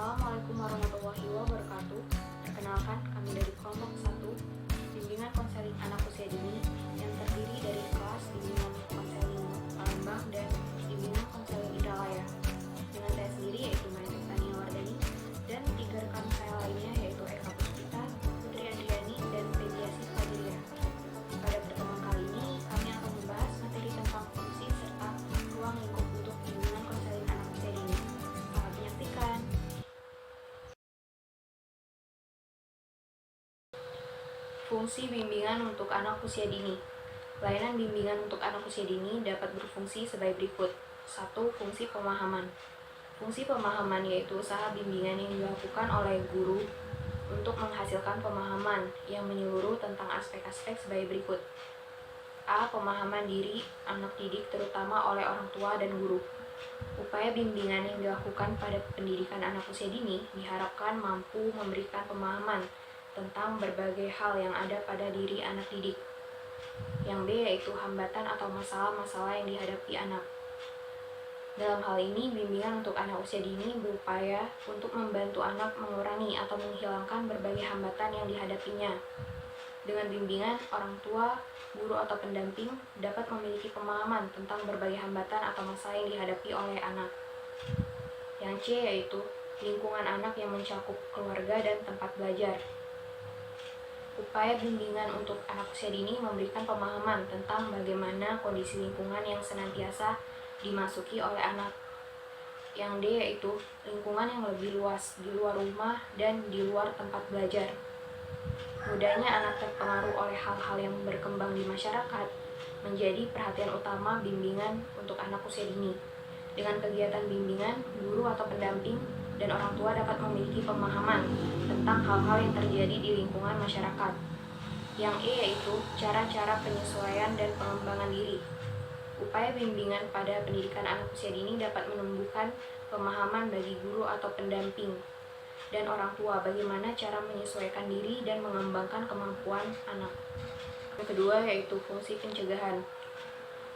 Assalamualaikum warahmatullahi wabarakatuh. Perkenalkan, kami dari kelompok 1 Bimbingan Konseling Anak Usia Dini yang terdiri dari kelas Bimbingan Konseling Palembang dan Bimbingan Konseling Indralaya. Dengan saya sendiri yaitu Maya Tania Wardani dan 3 rekan saya lainnya yaitu Eka Puspita, Putri Andriani, dan Pediasi Fadlia. Pada pertemuan kali ini kami akan membahas materi tentang fungsi serta ruang lingkup untuk bimbingan konseling anak usia dini. Selamat menyaksikan. Fungsi bimbingan untuk anak usia dini. Layanan bimbingan untuk anak usia dini dapat berfungsi sebagai berikut. 1. Fungsi pemahaman. Fungsi pemahaman yaitu usaha bimbingan yang dilakukan oleh guru untuk menghasilkan pemahaman yang menyeluruh tentang aspek-aspek sebagai berikut. A. Pemahaman diri anak didik terutama oleh orang tua dan guru. Upaya bimbingan yang dilakukan pada pendidikan anak usia dini diharapkan mampu memberikan pemahaman tentang berbagai hal yang ada pada diri anak didik. Yang B yaitu hambatan atau masalah-masalah yang dihadapi anak. Dalam hal ini, bimbingan untuk anak usia dini berupaya untuk membantu anak mengurangi atau menghilangkan berbagai hambatan yang dihadapinya. Dengan bimbingan, orang tua, guru atau pendamping dapat memiliki pemahaman tentang berbagai hambatan atau masalah yang dihadapi oleh anak. Yang C yaitu lingkungan anak yang mencakup keluarga dan tempat belajar. Upaya bimbingan untuk anak usia dini memberikan pemahaman tentang bagaimana kondisi lingkungan yang senantiasa dimasuki oleh anak. Yang D yaitu lingkungan yang lebih luas di luar rumah dan di luar tempat belajar. Mudahnya anak terpengaruh oleh hal-hal yang berkembang di masyarakat menjadi perhatian utama bimbingan untuk anak usia dini. Dengan kegiatan bimbingan, guru atau pendamping dan orang tua dapat memiliki pemahaman tentang hal-hal yang terjadi di lingkungan masyarakat. Yang E yaitu cara-cara penyesuaian dan pengembangan diri. Upaya bimbingan pada pendidikan anak usia dini dapat menumbuhkan pemahaman bagi guru atau pendamping dan orang tua bagaimana cara menyesuaikan diri dan mengembangkan kemampuan anak. Yang kedua yaitu fungsi pencegahan,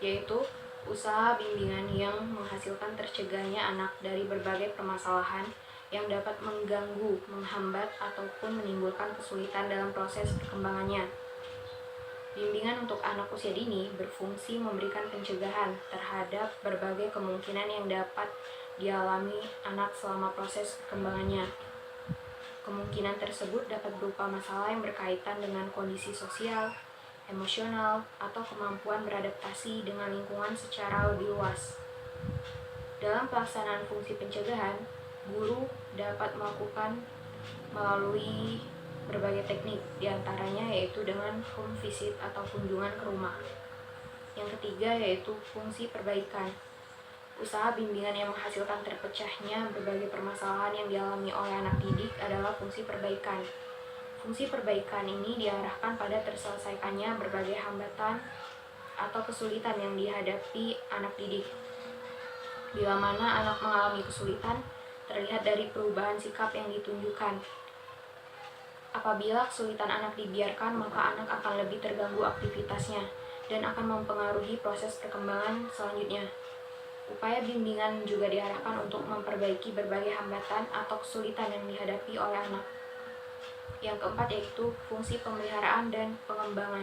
yaitu usaha bimbingan yang menghasilkan tercegahnya anak dari berbagai permasalahan yang dapat mengganggu, menghambat, ataupun menimbulkan kesulitan dalam proses perkembangannya. Bimbingan untuk anak usia dini berfungsi memberikan pencegahan terhadap berbagai kemungkinan yang dapat dialami anak selama proses perkembangannya. Kemungkinan tersebut dapat berupa masalah yang berkaitan dengan kondisi sosial, emosional, atau kemampuan beradaptasi dengan lingkungan secara lebih luas. Dalam pelaksanaan fungsi pencegahan, guru dapat melakukan melalui berbagai teknik, diantaranya yaitu dengan home visit atau kunjungan ke rumah. Yang ketiga yaitu fungsi perbaikan. Usaha bimbingan yang menghasilkan terpecahnya berbagai permasalahan yang dialami oleh anak didik adalah fungsi perbaikan. Fungsi perbaikan ini diarahkan pada terselesaikannya berbagai hambatan atau kesulitan yang dihadapi anak didik. Bila mana anak mengalami kesulitan, terlihat dari perubahan sikap yang ditunjukkan. Apabila kesulitan anak dibiarkan, maka anak akan lebih terganggu aktivitasnya dan akan mempengaruhi proses perkembangan selanjutnya. Upaya bimbingan juga diarahkan untuk memperbaiki berbagai hambatan atau kesulitan yang dihadapi oleh anak. Yang keempat yaitu fungsi pemeliharaan dan pengembangan.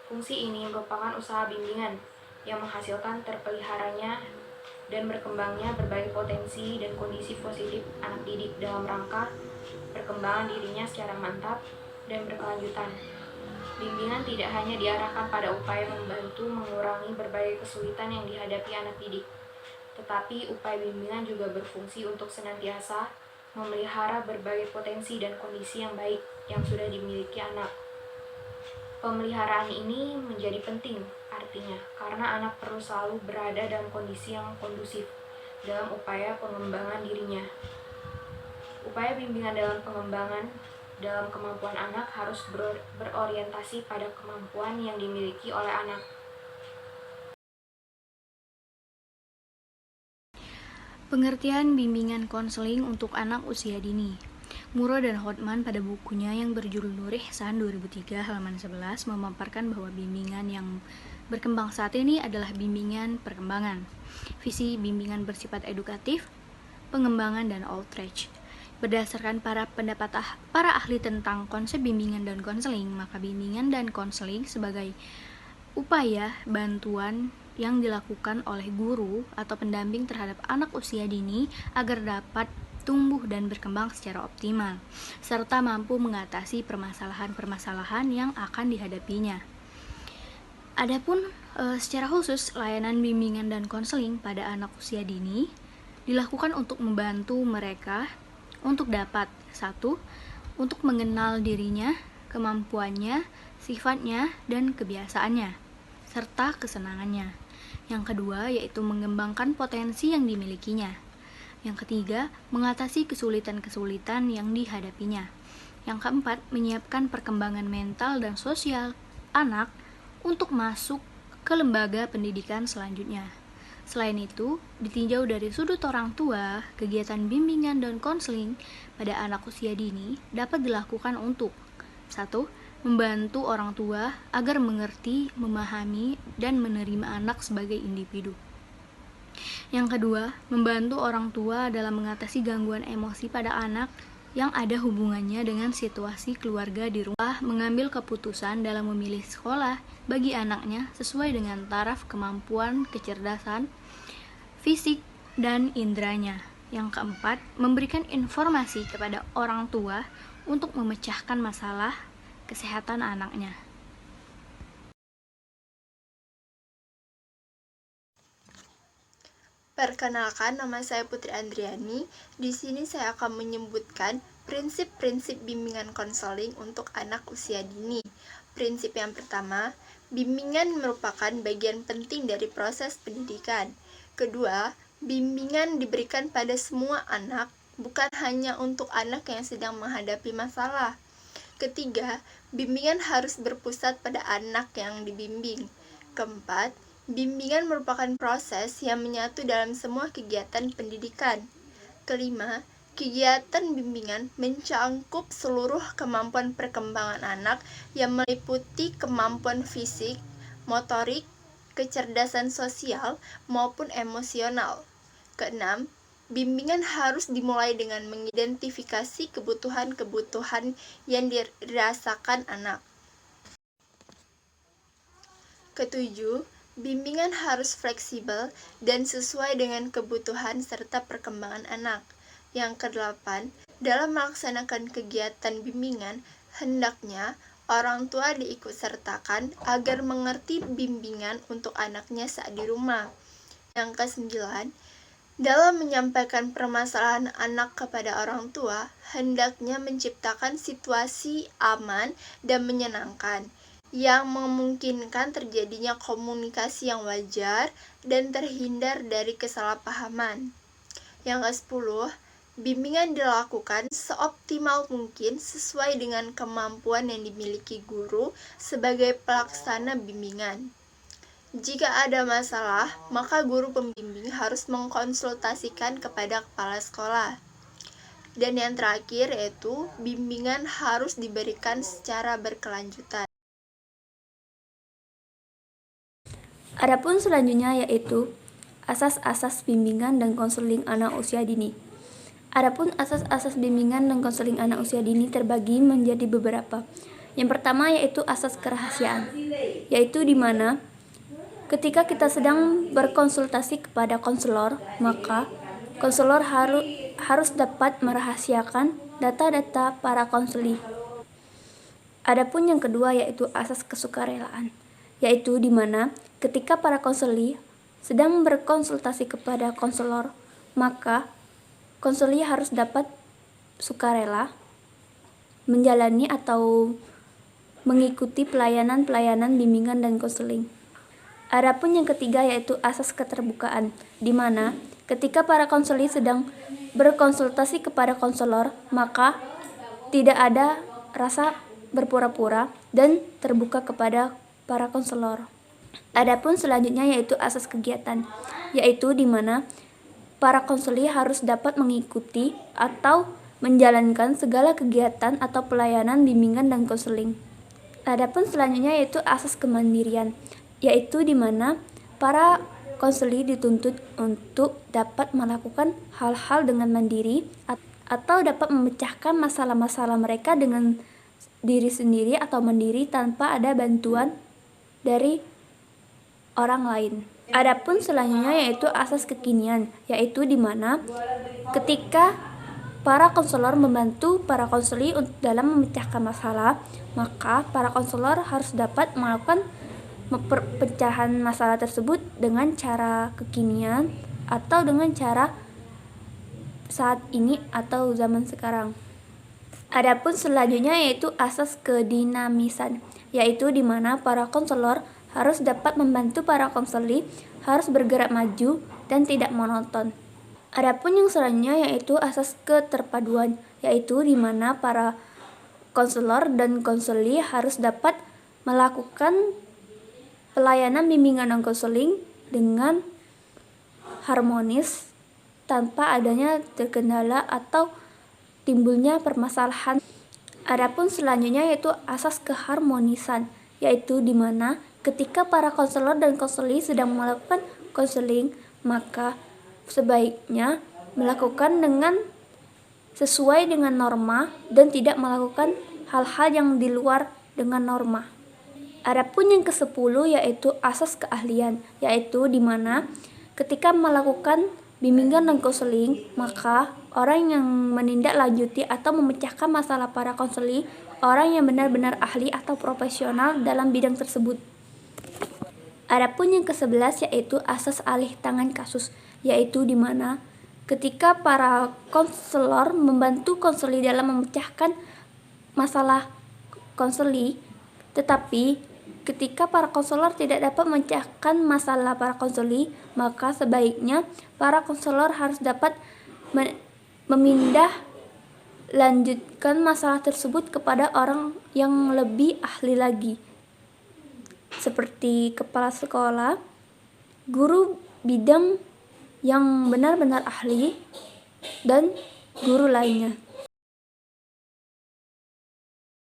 Fungsi ini merupakan usaha bimbingan yang menghasilkan terpeliharanya dan berkembangnya berbagai potensi dan kondisi positif anak didik dalam rangka perkembangan dirinya secara mantap dan berkelanjutan. Bimbingan tidak hanya diarahkan pada upaya membantu mengurangi berbagai kesulitan yang dihadapi anak didik, tetapi upaya bimbingan juga berfungsi untuk senantiasa memelihara berbagai potensi dan kondisi yang baik yang sudah dimiliki anak. Pemeliharaan ini menjadi penting artinya karena anak perlu selalu berada dalam kondisi yang kondusif dalam upaya pengembangan dirinya. Upaya bimbingan dalam pengembangan dalam kemampuan anak harus berorientasi pada kemampuan yang dimiliki oleh anak. Pengertian bimbingan konseling untuk anak usia dini. Muro dan Hotman pada bukunya yang berjudul Nur Ihsan 2003 halaman 11 memaparkan bahwa bimbingan yang berkembang saat ini adalah bimbingan perkembangan. Visi bimbingan bersifat edukatif, pengembangan, dan outreach. Berdasarkan para ahli tentang konsep bimbingan dan konseling, maka bimbingan dan konseling sebagai upaya bantuan yang dilakukan oleh guru atau pendamping terhadap anak usia dini agar dapat tumbuh dan berkembang secara optimal, serta mampu mengatasi permasalahan-permasalahan yang akan dihadapinya. Adapun secara khusus, layanan bimbingan dan konseling pada anak usia dini dilakukan untuk membantu mereka untuk dapat 1. Untuk mengenal dirinya, kemampuannya, sifatnya, dan kebiasaannya, serta kesenangannya. Yang kedua, yaitu mengembangkan potensi yang dimilikinya. Yang ketiga, mengatasi kesulitan-kesulitan yang dihadapinya. Yang keempat, menyiapkan perkembangan mental dan sosial anak untuk masuk ke lembaga pendidikan selanjutnya. Selain itu, ditinjau dari sudut orang tua, kegiatan bimbingan dan konseling pada anak usia dini dapat dilakukan untuk 1. Membantu orang tua agar mengerti, memahami, dan menerima anak sebagai individu. Yang kedua, membantu orang tua dalam mengatasi gangguan emosi pada anak yang ada hubungannya dengan situasi keluarga di rumah, mengambil keputusan dalam memilih sekolah bagi anaknya sesuai dengan taraf kemampuan kecerdasan, fisik, dan indranya. Yang keempat, memberikan informasi kepada orang tua untuk memecahkan masalah kesehatan anaknya. Perkenalkan, nama saya Putri Andriani. Di sini saya akan menyebutkan prinsip-prinsip bimbingan konseling untuk anak usia dini. Prinsip yang pertama, bimbingan merupakan bagian penting dari proses pendidikan. Kedua, bimbingan diberikan pada semua anak, bukan hanya untuk anak yang sedang menghadapi masalah. Ketiga, bimbingan harus berpusat pada anak yang dibimbing. Keempat, bimbingan merupakan proses yang menyatu dalam semua kegiatan pendidikan. Kelima, kegiatan bimbingan mencangkup seluruh kemampuan perkembangan anak yang meliputi kemampuan fisik, motorik, kecerdasan sosial, maupun emosional. Keenam, bimbingan harus dimulai dengan mengidentifikasi kebutuhan-kebutuhan yang dirasakan anak. Ketujuh, bimbingan harus fleksibel dan sesuai dengan kebutuhan serta perkembangan anak. Yang kedelapan, dalam melaksanakan kegiatan bimbingan, hendaknya orang tua diikutsertakan agar mengerti bimbingan untuk anaknya saat di rumah. Yang kesembilan, dalam menyampaikan permasalahan anak kepada orang tua, hendaknya menciptakan situasi aman dan menyenangkan, yang memungkinkan terjadinya komunikasi yang wajar dan terhindar dari kesalahpahaman. Yang ke-10, bimbingan dilakukan seoptimal mungkin sesuai dengan kemampuan yang dimiliki guru sebagai pelaksana bimbingan. Jika ada masalah, maka guru pembimbing harus mengkonsultasikan kepada kepala sekolah. Dan yang terakhir yaitu bimbingan harus diberikan secara berkelanjutan. Adapun selanjutnya yaitu asas-asas bimbingan dan konseling anak usia dini. Adapun asas-asas bimbingan dan konseling anak usia dini terbagi menjadi beberapa. Yang pertama yaitu asas kerahasiaan, yaitu di mana ketika kita sedang berkonsultasi kepada konselor, maka konselor harus dapat merahasiakan data-data para konseli. Adapun yang kedua yaitu asas kesukarelaan, yaitu di mana ketika para konseli sedang berkonsultasi kepada konselor, maka konseli harus dapat sukarela menjalani atau mengikuti pelayanan-pelayanan bimbingan dan konseling. Adapun yang ketiga yaitu asas keterbukaan, di mana ketika para konseli sedang berkonsultasi kepada konselor, maka tidak ada rasa berpura-pura dan terbuka kepada para konselor. Adapun selanjutnya yaitu asas kegiatan, yaitu di mana para konseli harus dapat mengikuti atau menjalankan segala kegiatan atau pelayanan bimbingan dan konseling. Adapun selanjutnya yaitu asas kemandirian, yaitu di mana para konseli dituntut untuk dapat melakukan hal-hal dengan mandiri atau dapat memecahkan masalah-masalah mereka dengan diri sendiri atau mandiri tanpa ada bantuan dari orang lain. Adapun selanjutnya yaitu asas kekinian, yaitu di mana ketika para konselor membantu para konseli dalam memecahkan masalah, maka para konselor harus dapat melakukan pecahan masalah tersebut dengan cara kekinian atau dengan cara saat ini atau zaman sekarang. Adapun selanjutnya yaitu asas kedinamisan, yaitu di mana para konselor harus dapat membantu para konseli harus bergerak maju dan tidak monoton. Adapun yang selanjutnya yaitu asas keterpaduan, yaitu di mana para konselor dan konseli harus dapat melakukan pelayanan bimbingan dan konseling dengan harmonis tanpa adanya terkendala atau timbulnya permasalahan. Adapun selanjutnya yaitu asas keharmonisan, yaitu di mana ketika para konselor dan konseli sedang melakukan konseling, maka sebaiknya melakukan dengan sesuai dengan norma dan tidak melakukan hal-hal yang di luar dengan norma. Adapun yang ke-10 yaitu asas keahlian, yaitu di mana ketika melakukan bimbingan dan konseling, maka orang yang menindaklanjuti atau memecahkan masalah para konseli orang yang benar-benar ahli atau profesional dalam bidang tersebut. Adapun yang ke-11 yaitu asas alih tangan kasus, yaitu di mana ketika para konselor membantu konseli dalam memecahkan masalah konseli, tetapi ketika para konselor tidak dapat memecahkan masalah para konseli, maka sebaiknya para konselor harus dapat memindah lanjutkan masalah tersebut kepada orang yang lebih ahli lagi, seperti kepala sekolah, guru bidang yang benar-benar ahli, dan guru lainnya.